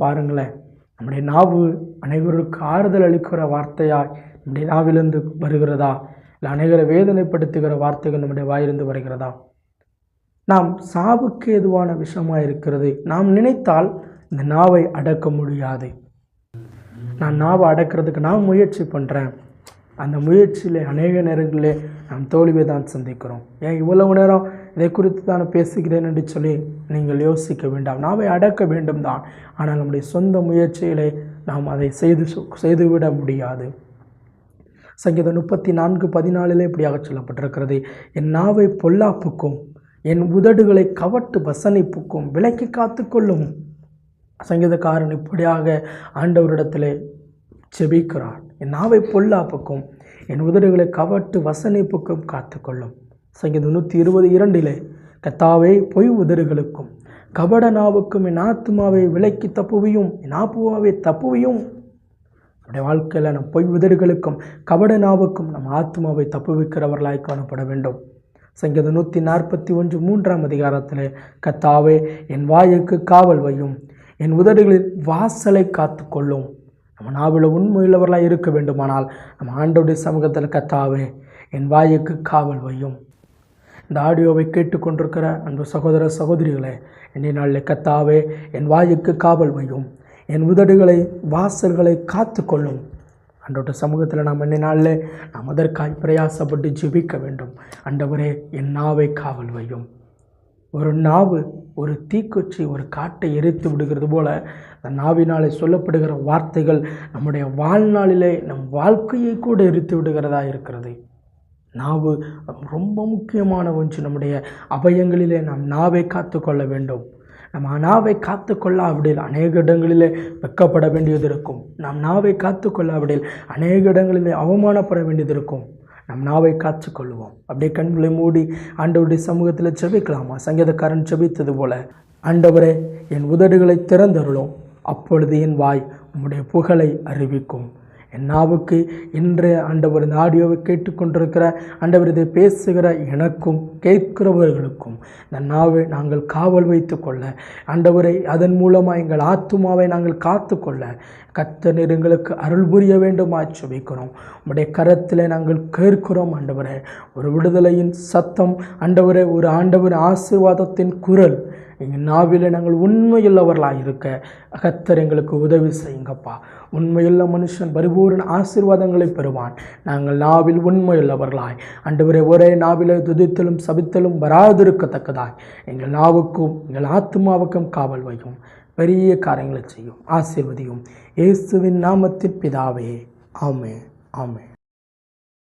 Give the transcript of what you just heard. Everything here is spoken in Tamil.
பாருங்களேன், நம்முடைய நாவு அனைவருக்கு ஆறுதல் அளிக்கிற வார்த்தையாய் நம்முடைய நாவிலிருந்து வருகிறதா, இல்லை அனைவரை வேதனைப்படுத்துகிற வார்த்தைகள் நம்முடைய வாயிலிருந்து வருகிறதா? நாம் சாவுக்கு எதுவான விஷயமாக இருக்கிறது. நாம் நினைத்தால் இந்த நாவை அடக்க முடியாது. நான் நாவை அடக்கிறதுக்கு நான் முயற்சி பண்ணுறேன். அந்த முயற்சியில் அநேக நேரங்களிலே நாம் தோல்வியை தான் சந்திக்கிறோம். ஏன் இவ்வளவு நேரம் இதை குறித்து தான் பேசுகிறேன் என்று சொல்லி நீங்கள் யோசிக்க வேண்டாம். நாவை அடக்க வேண்டும் தான், ஆனால் நம்முடைய சொந்த முயற்சியிலே நாம் அதை செய்துவிட முடியாது. சங்கீதம் 34:14 இப்படியாக சொல்லப்பட்டிருக்கிறது, என் நாவை பொல்லாப்புக்கும் என் உதடுகளை கவட்டு வசனிப்புக்கும் விலக்கி காத்து கொள்ளும். சங்கீதக்காரன் இப்படியாக ஆண்டவரிடத்திலே செபிக்கிறார், என் நாவை பொல்லாப்புக்கும் என் உதடுகளை கவட்டு வசனிப்புக்கும் காத்துக்கொள்ளும். சங்கீதம் 122 கர்த்தாவே பொய் உதடுகளுக்கும் கபட நாவுக்கும் என் ஆத்துமாவை விலக்கி தப்புவியும், என் ஆத்துமாவை தப்புவியும். நம்முடைய வாழ்க்கையில் நம் பொய் உதடுகளுக்கும் கபட நாவுக்கும் நம் ஆத்மாவை தப்புவிக்கிறவர்களாய் காணப்பட வேண்டும். சங்கீதம் 141:3 கர்த்தாவே என் வாயுக்கு காவல் வையும், என் உதடுகளில் வாசலை காத்து கொள்ளும். நம்ம நாவில் உண்மையுள்ளவர்களாக இருக்க வேண்டுமானால் நம்ம ஆண்டவருடைய சமூகத்தில் கர்த்தாவே என் வாயுக்கு காவல் வையும். இந்த ஆடியோவை கேட்டுக்கொண்டிருக்கிற அன்பு சகோதர சகோதரிகளே, இன்றைய நாளில் கர்த்தாவே என் வாயுக்கு காவல் வையும், என் உதடுகளை வாசல்களை காத்து கொள்ளும். ஆண்டவருடைய சமூகத்தில் நாம் இன்றைய நாளில் நாம் அதற்காய் பிரயாசப்பட்டு ஜெபிக்க வேண்டும். ஆண்டவரே என் நாவை காவல் வையும். ஒரு நாவு ஒரு தீக்குச்சி ஒரு காட்டை எரித்து விடுகிறது போல அந்த நாவினாலே சொல்லப்படுகிற வார்த்தைகள் நம்முடைய வாழ்நாளிலே நம் வாழ்க்கையை கூட எரித்து விடுகிறதா இருக்கிறது. நாவு ரொம்ப முக்கியமான ஒன்று. நம்முடைய அபயங்களிலே நாம் நாவை காத்து கொள்ள வேண்டும். நம்ம நாவை காத்து கொள்ளாவிடில் அநேக இடங்களிலே வெட்கப்பட வேண்டியது இருக்கும். நாம் நாவை காத்து கொள்ளாவிடில் அநேக இடங்களிலே அவமானப்பட வேண்டியது இருக்கும். நம் நாவை காத்து கொள்வோம். அப்படியே கண்களை மூடி ஆண்டவருடைய சமூகத்தில் ஜெபிக்கலாமா? சங்கீதக்காரன் ஜெபித்தது போல, ஆண்டவரே என் உதடுகளை திறந்தருளும், அப்பொழுது என் வாய் உம்முடைய புகழை அறிவிக்கும். என் நாவுக்கு இன்றைய ஆண்டவர் இந்த ஆடியோவை கேட்டுக்கொண்டிருக்கிற ஆண்டவர் இதை பேசுகிற எனக்கும் கேட்கிறவர்களுக்கும் இந்த நாவை நாங்கள் காவல் வைத்து கொள்ள, ஆண்டவரை அதன் மூலமாக எங்கள் ஆத்துமாவை நாங்கள் காத்து கொள்ள கர்த்தர் எங்களுக்கு அருள் புரிய வேண்டுமாய் ஜெபிக்கிறோம். உம்முடைய கரத்தில் நாங்கள் கேட்கிறோம் ஆண்டவரே. ஒரு விடுதலையின் சத்தம் ஆண்டவரே, ஒரு ஆண்டவர் ஆசீர்வாதத்தின் குரல் எங்கள் நாவிலே நாங்கள் உண்மையுள்ளவர்களாக இருக்க கர்த்தர் எங்களுக்கு உதவி செய்யுங்கப்பா. உண்மையுள்ள மனுஷன் பரிபூர்ண ஆசீர்வாதங்களை பெறுவான். நாங்கள் நாவில் உண்மையுள்ளவர்களாய் ஆண்டவரே, ஒரே நாவிலே துதித்தலும் சபித்தலும் வராதிருக்கத்தக்கதாய் எங்கள் நாவுக்கும் எங்கள் ஆத்மாவுக்கும் காவல் வையும். பெரிய காரியங்களை செய்யும், ஆசீர்வதியும். இயேசுவின் நாமத்தின் பிதாவே, ஆமென், ஆமென்.